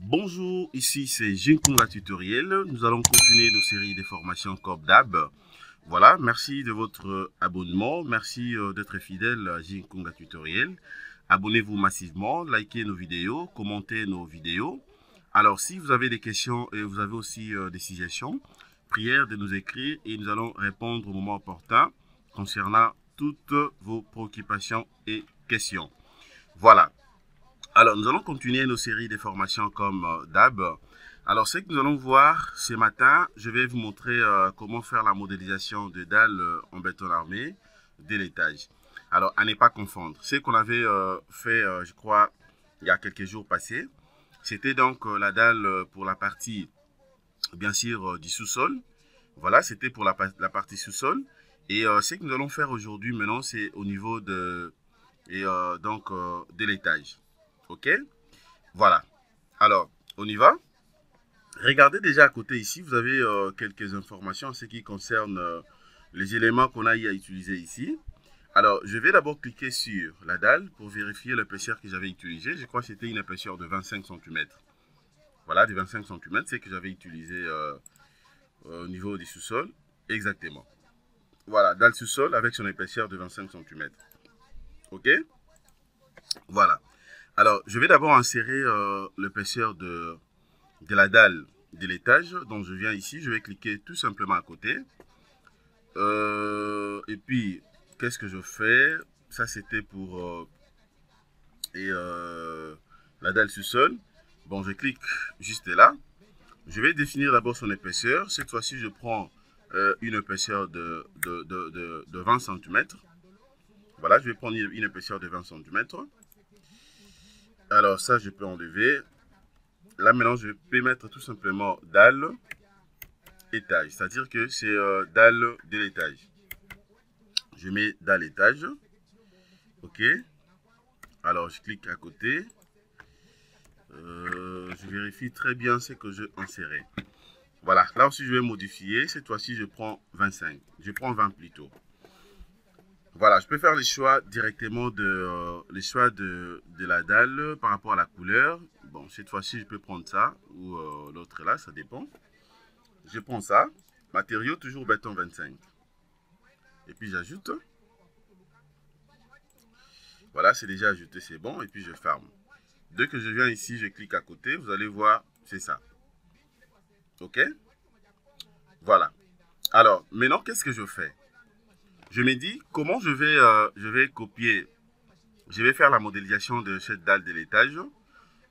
Bonjour, ici c'est Jinkunga Tutoriel. Nous allons continuer nos séries de formations COBDAB. Voilà, merci de votre abonnement. Merci d'être fidèle à Jinkunga Tutoriel. Abonnez-vous massivement, likez nos vidéos, commentez nos vidéos. Alors, si vous avez des questions et vous avez aussi des suggestions, prière de nous écrire et nous allons répondre au moment opportun concernant toutes vos préoccupations et questions. Voilà. Alors, nous allons continuer nos séries de formations comme DAB. Alors, ce que nous allons voir ce matin, je vais vous montrer comment faire la modélisation de dalles en béton armé dès l'étage. Alors, à ne pas confondre. Ce qu'on avait fait, je crois, il y a quelques jours passés, c'était donc la dalle pour la partie, bien sûr, du sous-sol. Voilà, c'était pour la partie sous-sol. Et ce que nous allons faire aujourd'hui, maintenant, c'est au niveau de l'étage. Ok, voilà. Alors, on y va. Regardez déjà à côté ici, vous avez quelques informations en ce qui concerne les éléments qu'on a eu à utiliser ici. Alors, je vais d'abord cliquer sur la dalle pour vérifier l'épaisseur que j'avais utilisée. Je crois que c'était une épaisseur de 25 cm. Voilà, de 25 cm, c'est que j'avais utilisé au niveau du sous-sol. Exactement. Voilà, dalle sous-sol avec son épaisseur de 25 cm. Ok, voilà. Alors, je vais d'abord insérer l'épaisseur de la dalle de l'étage. Donc, je viens ici, je vais cliquer tout simplement à côté. Et puis, qu'est-ce que je fais? Ça, c'était pour la dalle sous-sol. Bon, je clique juste là. Je vais définir d'abord son épaisseur. Cette fois-ci, je prends une épaisseur de 20 cm. Voilà, je vais prendre une épaisseur de 20 cm. Alors, ça, je peux enlever. Là, maintenant, je peux mettre tout simplement dalle étage. C'est-à-dire que c'est dalle de l'étage. Je mets dalle étage. OK. Alors, je clique à côté. Je vérifie très bien ce que je inséré. Voilà. Là aussi, je vais modifier. Cette fois-ci, je prends 25. Je prends 20 plutôt. Voilà. Je peux faire les choix directement de la dalle par rapport à la couleur. Bon, cette fois-ci, je peux prendre ça ou l'autre là. Ça dépend. Je prends ça. Matériau, toujours béton 25. Et puis, j'ajoute. Voilà, c'est déjà ajouté, c'est bon. Et puis, je ferme. Dès que je viens ici, je clique à côté. Vous allez voir, c'est ça. OK? Voilà. Alors, maintenant, qu'est-ce que je fais? Je me dis, comment je vais copier. Je vais faire la modélisation de cette dalle de l'étage.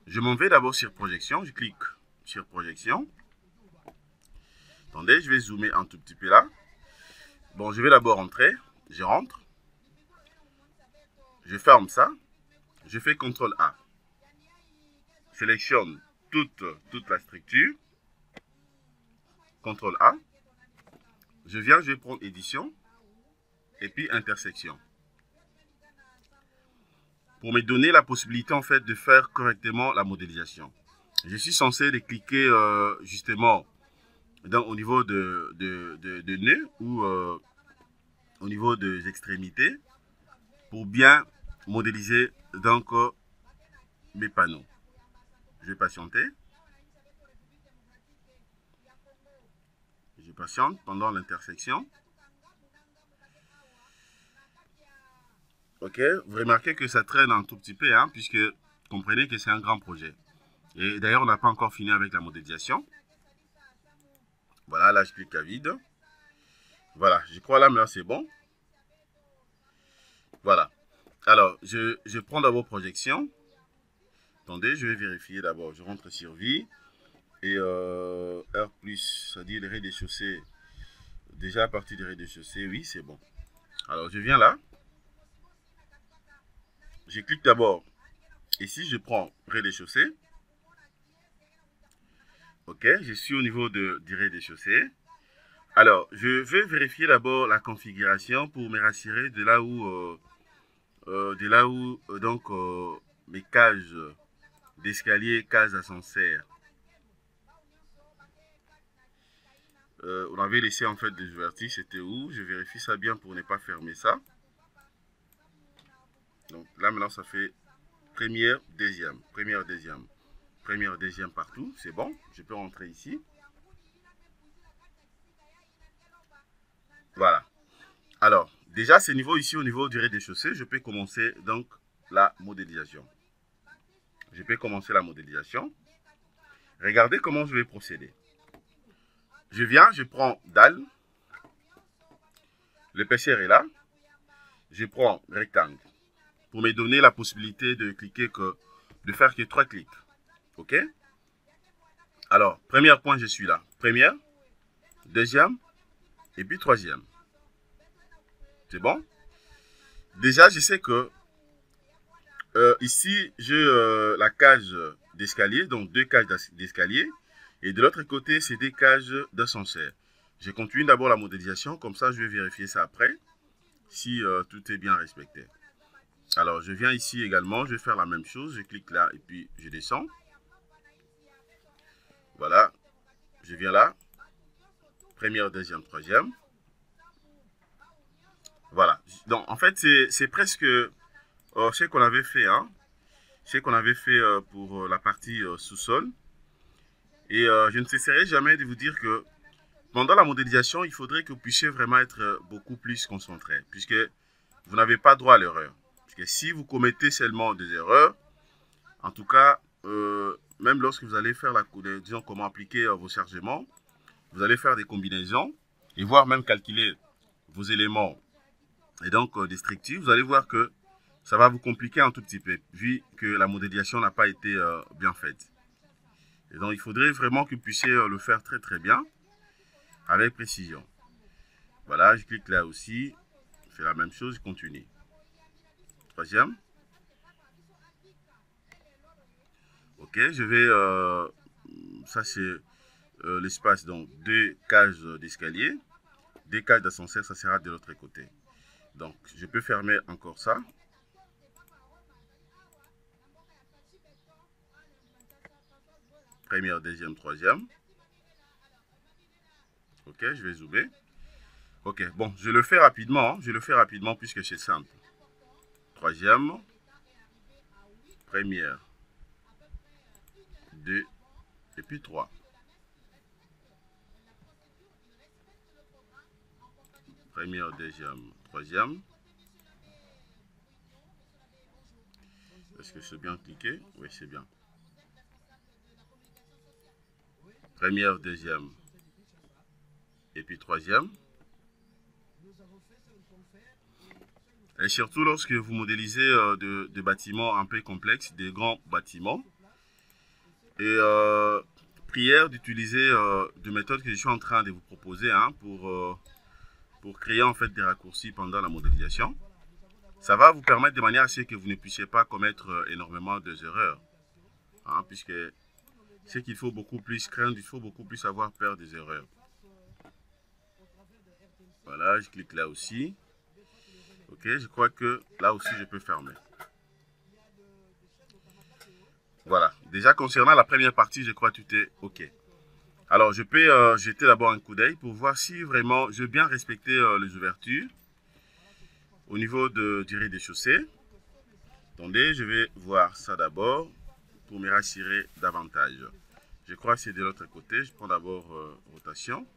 Je m'en vais d'abord sur projection. Je clique sur projection. Attendez, je vais zoomer un tout petit peu là. Bon, je vais d'abord entrer. Je rentre. Je ferme ça. Je fais CTRL A. Sélectionne toute la structure. CTRL A. Je vais prendre édition. Et puis intersection. Pour me donner la possibilité en fait de faire correctement la modélisation. Je suis censé les cliquer justement au niveau de nœud ou au niveau des extrémités pour bien modéliser donc mes panneaux. Je vais patienter. Je patiente pendant l'intersection. Ok, vous remarquez que ça traîne un tout petit peu, hein, puisque comprenez que c'est un grand projet. Et d'ailleurs, on n'a pas encore fini avec la modélisation. Voilà, là, je clique à vide. Voilà, je crois là, maintenant, c'est bon. Voilà. Alors, je prends d'abord projection. Attendez, je vais vérifier d'abord. Je rentre sur vie. Et R+, c'est-à-dire le rez-de-chaussée. Déjà, à partir du rez-de-chaussée, oui, c'est bon. Alors, je viens là. Je clique d'abord. Ici, je prends rez-de-chaussée. Ok, je suis au niveau du rez-de-chaussée. Alors, je vais vérifier d'abord la configuration pour me rassurer de là où, mes cages d'escalier, cases ascenseurs. On avait laissé en fait des ouvertures, c'était où? Je vérifie ça bien pour ne pas fermer ça. Donc là maintenant ça fait première, deuxième. première, deuxième partout, c'est bon. Je peux rentrer ici. Voilà. Alors, déjà, ce niveau ici, au niveau du rez-de-chaussée, je peux commencer donc la modélisation. Je peux commencer la modélisation. Regardez comment je vais procéder. Je viens, je prends dalle. L'épaisseur est là. Je prends rectangle pour me donner la possibilité de cliquer de faire que 3 clics. OK? Alors, premier point, je suis là. Première, deuxième et puis troisième. C'est bon? Déjà, je sais que ici, j'ai la cage d'escalier, donc 2 cages d'escalier. Et de l'autre côté, c'est des cages d'ascenseur. Je continue d'abord la modélisation, comme ça, je vais vérifier ça après, si tout est bien respecté. Alors, je viens ici également, je vais faire la même chose. Je clique là et puis je descends. Voilà, je viens là. Première, deuxième, troisième. Voilà. Donc, en fait, c'est presque ce qu'on avait fait, hein. Ce qu'on avait fait pour la partie sous-sol. Et je ne cesserai jamais de vous dire que pendant la modélisation, il faudrait que vous puissiez vraiment être beaucoup plus concentré, puisque vous n'avez pas droit à l'erreur. Parce que si vous commettez seulement des erreurs, en tout cas, même lorsque vous allez faire disons comment appliquer vos chargements, vous allez faire des combinaisons et voire même calculer vos éléments et donc des structures, vous allez voir que ça va vous compliquer un tout petit peu, vu que la modélisation n'a pas été bien faite. Et donc, il faudrait vraiment que vous puissiez le faire très très bien, avec précision. Voilà, je clique là aussi, c'est la même chose, je continue. Troisième. Ok, je vais, ça c'est l'espace, donc 2 cages d'escalier, 2 cages d'ascenseur, ça sera de l'autre côté. Donc, je peux fermer encore ça. Première, deuxième, troisième. Ok, je vais zoomer. Ok, bon, je le fais rapidement. Hein, je le fais rapidement puisque c'est simple. Troisième. Première. 2. Et puis 3. Première, deuxième, troisième. Est-ce que c'est bien cliqué? Oui, c'est bien. Première, deuxième. Et puis troisième. Et surtout lorsque vous modélisez des bâtiments un peu complexes, des grands bâtiments. Et prière d'utiliser des méthodes que je suis en train de vous proposer hein, pour créer en fait des raccourcis pendant la modélisation. Ça va vous permettre de manière à ce que vous ne puissiez pas commettre énormément d'erreurs. Hein, puisque c'est qu'il faut beaucoup plus craindre, il faut beaucoup plus avoir peur des erreurs. Voilà, je clique là aussi. Ok, je crois que là aussi je peux fermer. Voilà, déjà concernant la première partie, je crois que tout est ok. Alors je peux jeter d'abord un coup d'œil pour voir si vraiment je veux bien respecter les ouvertures au niveau du rez-de-chaussée. Attendez, je vais voir ça d'abord pour me rassurer davantage. Je crois que c'est de l'autre côté. Je prends d'abord rotation.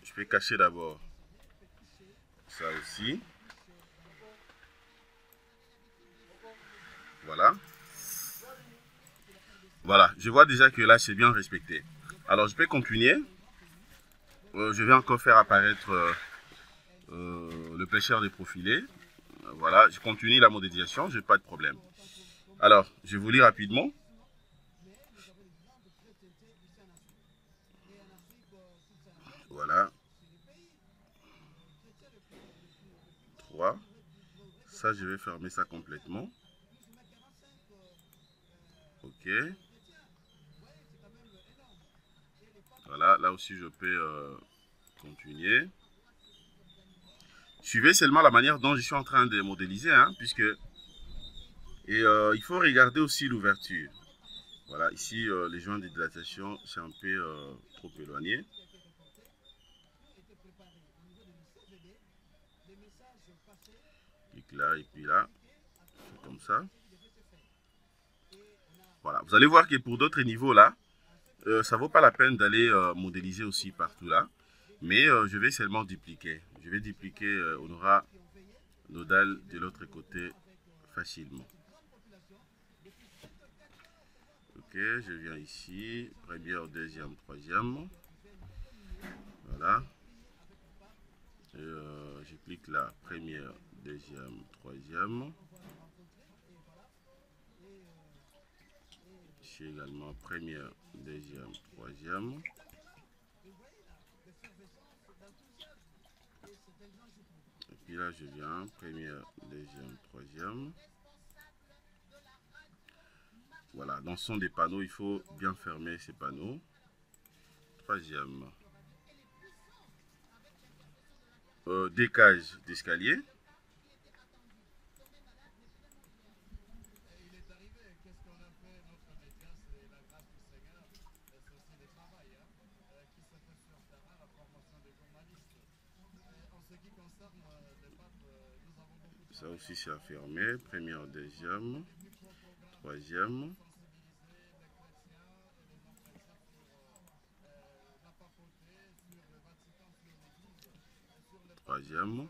Je vais cacher d'abord ça aussi. Voilà. Voilà, je vois déjà que là c'est bien respecté. Alors je peux continuer. Je vais encore faire apparaître le pêcheur des profilés. Voilà, je continue la modélisation, je n'ai pas de problème. Alors, je vous lis rapidement. Voilà. 3. Ça, je vais fermer ça complètement. Ok. Voilà, là aussi, je peux continuer. Suivez seulement la manière dont je suis en train de modéliser, hein, puisque... Et il faut regarder aussi l'ouverture. Voilà, ici, les joints de dilatation, c'est un peu trop éloigné. clique là et puis là, comme ça. Voilà, vous allez voir que pour d'autres niveaux là, ça vaut pas la peine d'aller modéliser aussi partout là. Mais je vais seulement dupliquer. Je vais dupliquer, on aura nodal de l'autre côté facilement. Ok, je viens ici, première, deuxième, troisième. Voilà. Et, je clique là, première, deuxième, troisième. Ici également, première, deuxième, troisième. Et puis là, je viens, première, deuxième, troisième. Voilà, dans ce sont des panneaux, il faut bien fermer ces panneaux. Troisième. Décage d'escalier. Ça aussi c'est à fermer. Première, deuxième, troisième. Troisième.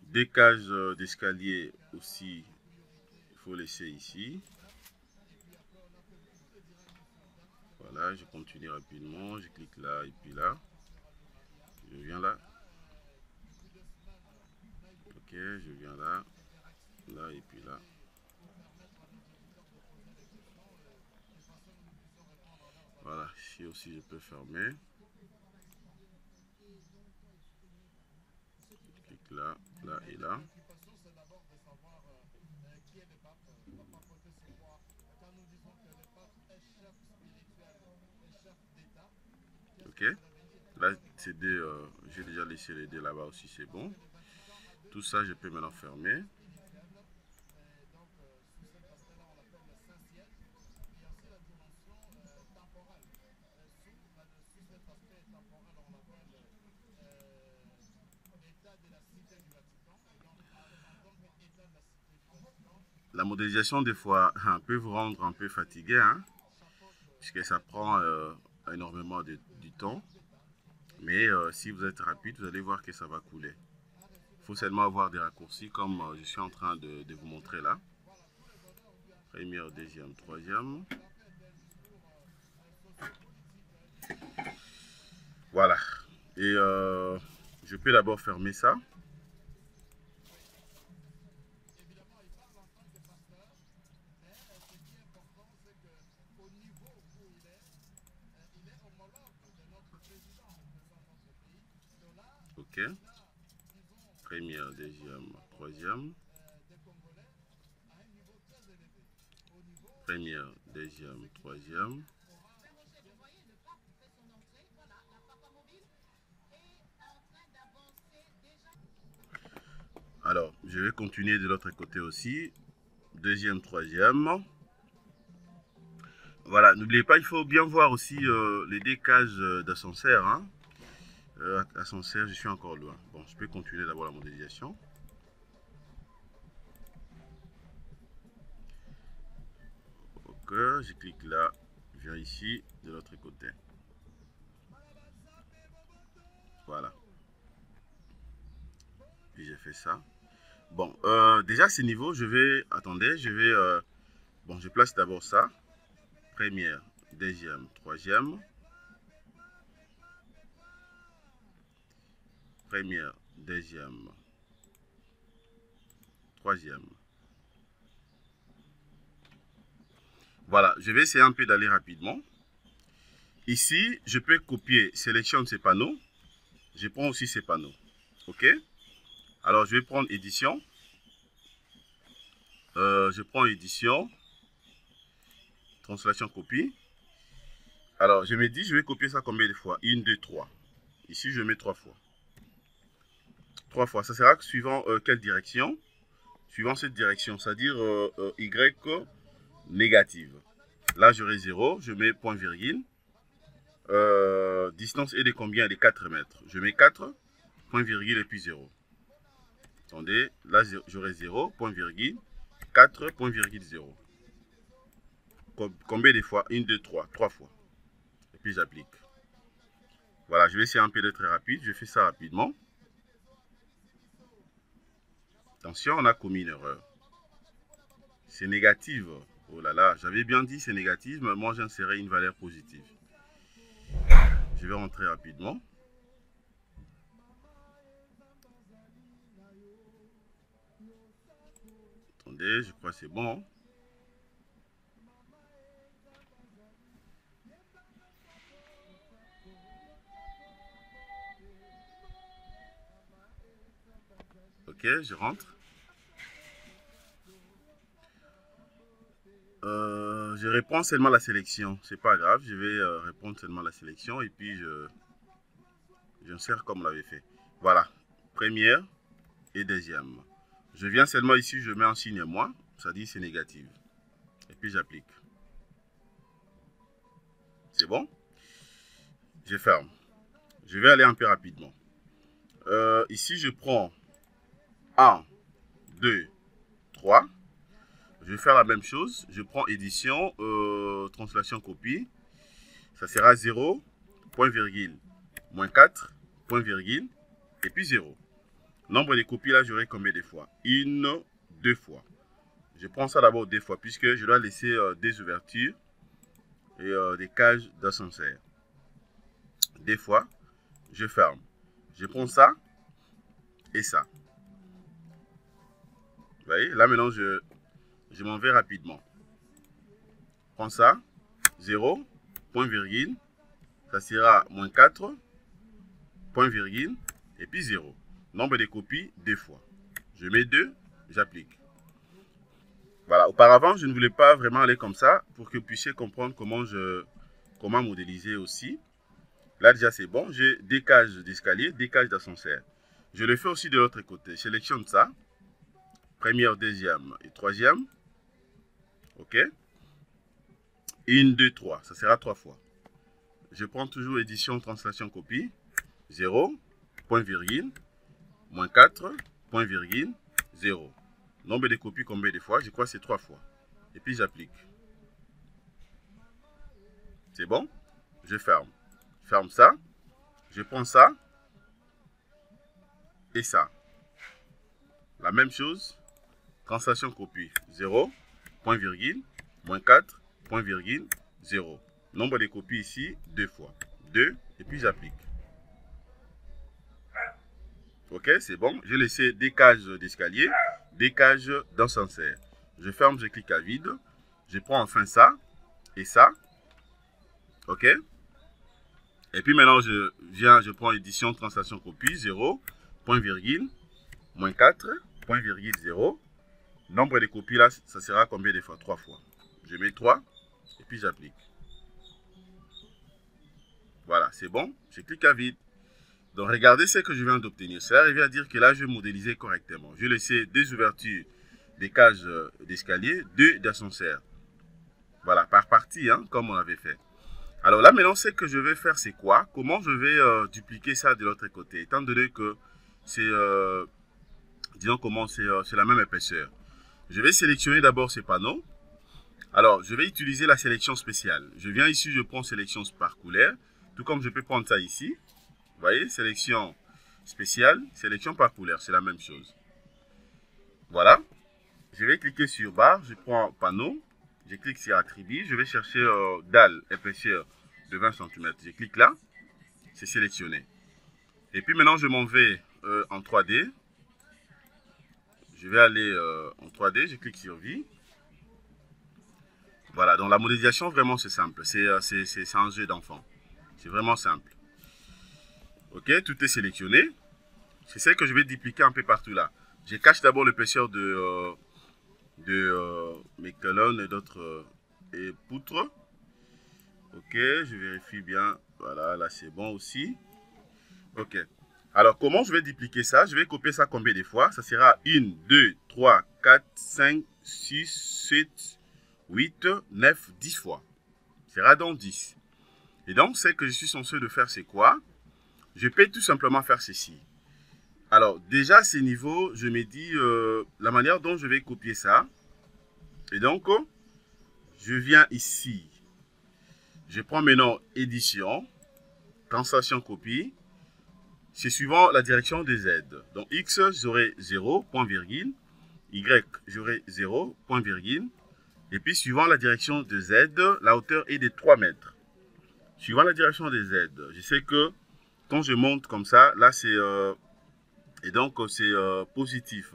Décage d'escalier aussi, il faut laisser ici. Voilà, je continue rapidement. Je clique là et puis là. Je viens là. Ok, je viens là. Là et puis là. Voilà, ici aussi je peux fermer. Je clique là, là et là. Ok, là c'est deux, j'ai déjà laissé les deux là-bas aussi, c'est bon. Tout ça je peux maintenant fermer. La modélisation des fois peut vous rendre un peu fatigué, hein, puisque ça prend énormément du temps. Mais si vous êtes rapide, vous allez voir que ça va couler. Il faut seulement avoir des raccourcis comme je suis en train de vous montrer là. Première, deuxième, troisième. Voilà. Et je peux d'abord fermer ça. Ok. Première, deuxième, troisième. Première, deuxième, troisième. Alors, je vais continuer de l'autre côté aussi. Deuxième, troisième. Voilà, n'oubliez pas, il faut bien voir aussi les décages d'ascenseur. Hein. Ascenseur, je suis encore loin. Bon, je peux continuer d'abord la modélisation. Ok, je clique là, je viens ici, de l'autre côté. Voilà. Puis j'ai fait ça. Bon, déjà ces niveaux, je vais, attendez, je vais, bon, je place d'abord ça. Première, deuxième, troisième. Première, deuxième, troisième. Voilà, je vais essayer un peu d'aller rapidement. Ici, je peux copier, sélectionne ces panneaux. Je prends aussi ces panneaux. OK? Alors, je vais prendre édition. Je prends édition. Translation copie. Alors, je me dis, je vais copier ça combien de fois? 1, 2, 3. Ici, je mets 3 fois. 3 fois. Ça sera suivant quelle direction? Suivant cette direction, c'est-à-dire Y négative. Là, j'aurai 0. Je mets point virgule. Distance est de combien? De 4 mètres. Je mets 4, point virgule et puis 0. Attendez, là j'aurai 0, point virgule, 4, point virgule 0. Combien de fois? 1, 2, 3, 3 fois. Et puis j'applique. Voilà, je vais essayer un peu d'être rapide. Je fais ça rapidement. Attention, on a commis une erreur. C'est négatif. Oh là là, j'avais bien dit c'est négatif, mais moi j'insérais une valeur positive. Je vais rentrer rapidement. Attendez, je crois que c'est bon. Ok, je rentre. Je réponds seulement la sélection. C'est pas grave, je vais répondre seulement la sélection et puis j'insère comme on l'avait fait. Voilà, première et deuxième. Je viens seulement ici, je mets en signe moins, ça dit c'est négatif. Et puis j'applique. C'est bon? Je ferme. Je vais aller un peu rapidement. Ici, je prends 1, 2, 3. Je vais faire la même chose. Je prends édition, translation, copie. Ça sera 0, point virgule, moins 4, point virgule, et puis 0. Nombre de copies, là, j'aurai combien de fois? 1, 2 fois. Je prends ça d'abord 2 fois, puisque je dois laisser des ouvertures et des cages d'ascenseur. 2 fois, je ferme. Je prends ça et ça. Vous voyez, là maintenant, je m'en vais rapidement. Prends ça, 0, point virgule, ça sera moins 4, point virgule, et puis 0. Nombre de copies, 2 fois. Je mets 2, j'applique. Voilà, auparavant, je ne voulais pas vraiment aller comme ça pour que vous puissiez comprendre comment modéliser aussi. Là, déjà, c'est bon. J'ai des cages d'escalier, des cages d'ascenseur. Je le fais aussi de l'autre côté. Je sélectionne ça. Première, deuxième et troisième. OK. 1, 2, 3. Ça sera 3 fois. Je prends toujours édition, translation, copie. 0, point virgule, moins 4, point virgule, 0. Nombre de copies, combien de fois? Je crois que c'est 3 fois. Et puis j'applique. C'est bon? Je ferme. Ferme ça. Je prends ça. Et ça. La même chose. Translation, copie. 0, point virgule, moins 4, point virgule, 0. Nombre de copies ici, 2 fois. 2, et puis j'applique. Ok, c'est bon. J'ai laissé des cages d'escalier, des cages d'ascenseur. Je ferme, je clique à vide. Je prends enfin ça et ça. Ok. Et puis maintenant, je prends édition, translation, copie. 0, point virgule, moins 4, point virgule, 0. Nombre de copies là, ça sera combien de fois? 3 fois. Je mets 3 et puis j'applique. Voilà, c'est bon. Je clique à vide. Donc, regardez ce que je viens d'obtenir. C'est arrivé à dire que là, je vais modéliser correctement. Je vais laisser des ouvertures, des cages d'escalier, 2 d'ascenseur. Voilà, par partie, hein, comme on avait fait. Alors là, maintenant, ce que je vais faire, c'est quoi? Comment je vais dupliquer ça de l'autre côté? Étant donné que c'est, disons comment, c'est la même épaisseur. Je vais sélectionner d'abord ces panneaux. Alors, je vais utiliser la sélection spéciale. Je viens ici, je prends sélection par couleur. Tout comme je peux prendre ça ici. Vous voyez, sélection spéciale, sélection par couleur, c'est la même chose. Voilà. Je vais cliquer sur barre, je prends panneau, je clique sur attribut, je vais chercher dalle, épaisseur de 20 cm. Je clique là, c'est sélectionné. Et puis maintenant, je m'en vais en 3D. Je vais aller en 3D, je clique sur vie. Voilà, donc la modélisation, vraiment, c'est simple. C'est un jeu d'enfant. C'est vraiment simple. Ok, tout est sélectionné. C'est ce que je vais dupliquer un peu partout là. Je cache d'abord l'épaisseur de mes colonnes et d'autres poutres. Ok, je vérifie bien. Voilà, là c'est bon aussi. Ok. Alors, comment je vais dupliquer ça? Je vais copier ça combien de fois? Ça sera 1, 2, 3, 4, 5, 6, 7, 8, 9, 10 fois. Ça sera donc 10. Et donc, ce que je suis censé de faire, c'est quoi? Je peux tout simplement faire ceci. Alors, déjà, à ces niveaux, je me dis la manière dont je vais copier ça. Et donc, je viens ici. Je prends maintenant édition, translation copie. C'est suivant la direction des Z. Donc, X, j'aurai 0, point virgule. Y, j'aurai 0, point virgule. Et puis, suivant la direction de Z, la hauteur est de 3 mètres. Suivant la direction des Z, je sais que quand je monte comme ça, là, c'est... et donc, c'est positif.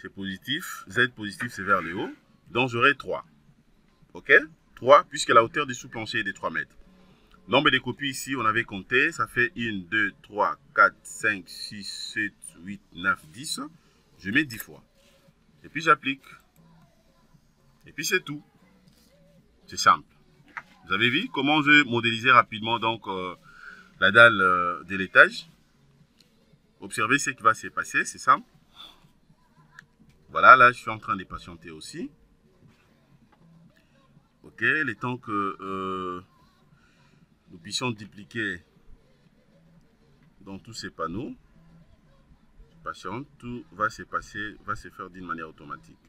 C'est positif. Z positif, c'est vers le haut. Donc, j'aurai 3. OK? 3, puisque la hauteur du sous-plancher est de 3 mètres. Nombre de copies ici, on avait compté. Ça fait 1, 2, 3, 4, 5, 6, 7, 8, 9, 10. Je mets 10 fois. Et puis, j'applique. Et puis, c'est tout. C'est simple. Vous avez vu comment je modélisais rapidement donc la dalle de l'étage. Observez ce qui va se passer, c'est simple. Voilà, là, je suis en train de patienter aussi. OK, le temps que nous puissions dupliquer dans tous ces panneaux. Je patiente, tout va se passer, va se faire d'une manière automatique.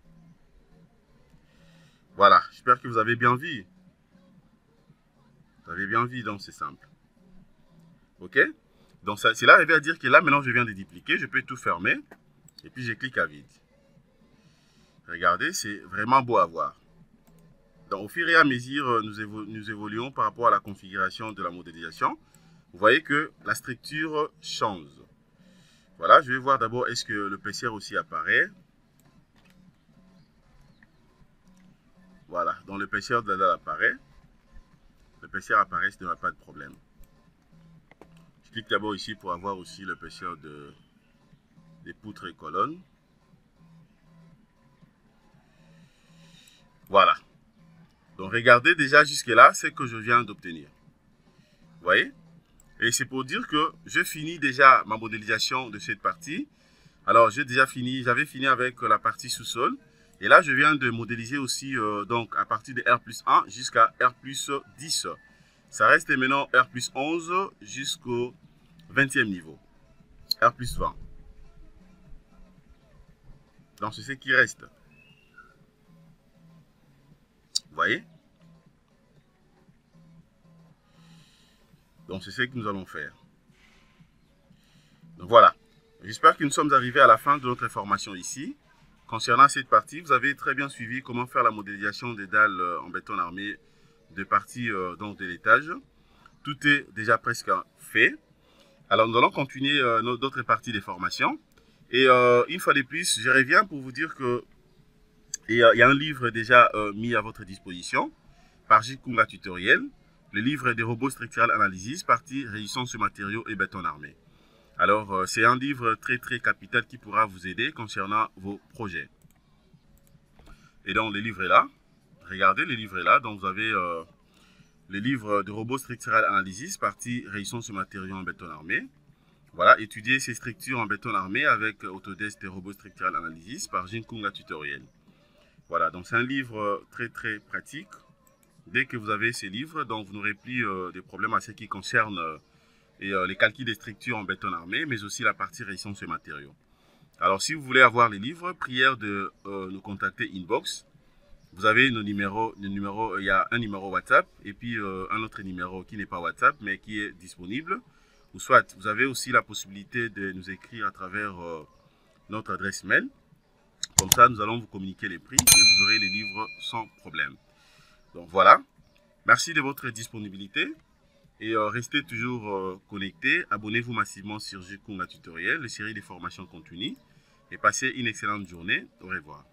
Voilà, j'espère que vous avez bien vu. Vous avez bien vu, donc c'est simple. OK? Donc cela revient à dire que là, maintenant, je viens de dupliquer. Je peux tout fermer. Et puis, je clique à vide. Regardez, c'est vraiment beau à voir. Donc, au fur et à mesure, nous évoluons par rapport à la configuration de la modélisation. Vous voyez que la structure change. Voilà, je vais voir d'abord est-ce que le PCR aussi apparaît. Voilà, donc le PCR de la dalle apparaît. Le PCR apparaît, ce n'est pas de problème. Je clique d'abord ici pour avoir aussi le PCR des poutres et colonnes. Voilà. Donc regardez déjà jusque-là ce que je viens d'obtenir. Vous voyez? Et c'est pour dire que je finis déjà ma modélisation de cette partie. Alors j'ai déjà fini, j'avais fini avec la partie sous-sol. Et là je viens de modéliser aussi donc à partir de R plus 1 jusqu'à R plus 10. Ça reste maintenant R plus 11 jusqu'au 20e niveau. R plus 20. Donc c'est ce qui reste. Vous voyez? Donc c'est ce que nous allons faire. Donc voilà. J'espère que nous sommes arrivés à la fin de notre formation ici. Concernant cette partie, vous avez très bien suivi comment faire la modélisation des dalles en béton armé de partie donc de l'étage. Tout est déjà presque fait. Alors nous allons continuer d'autres parties des formations. Et une fois de plus, je reviens pour vous dire que il y a un livre déjà mis à votre disposition par Gilles Kunga Tutoriel. Le livre des robots structural analysis, partie résistance sur matériaux et béton armé. Alors, c'est un livre très capital qui pourra vous aider concernant vos projets. Et donc, le livre est là. Regardez, le livre est là. Donc, vous avez le livre de robots structural analysis, partie résistance sur matériaux en béton armé. Voilà, étudier ces structures en béton armé avec Autodesk et robots structural analysis par Gilles Kunga Tutoriel. Voilà, donc c'est un livre très pratique. Dès que vous avez ces livres, donc vous n'aurez plus de problèmes à ce qui concerne les calculs des structures en béton armé, mais aussi la partie résistance sur matériaux. Alors, si vous voulez avoir les livres, prière de nous contacter inbox. Vous avez nos numéros, il y a un numéro WhatsApp et puis un autre numéro qui n'est pas WhatsApp, mais qui est disponible. Ou soit, vous avez aussi la possibilité de nous écrire à travers notre adresse mail. Comme ça, nous allons vous communiquer les prix et vous aurez les livres sans problème. Donc voilà, merci de votre disponibilité et restez toujours connectés. Abonnez-vous massivement sur Gilles Kunga Tutoriel, la série des formations continues et passez une excellente journée. Au revoir.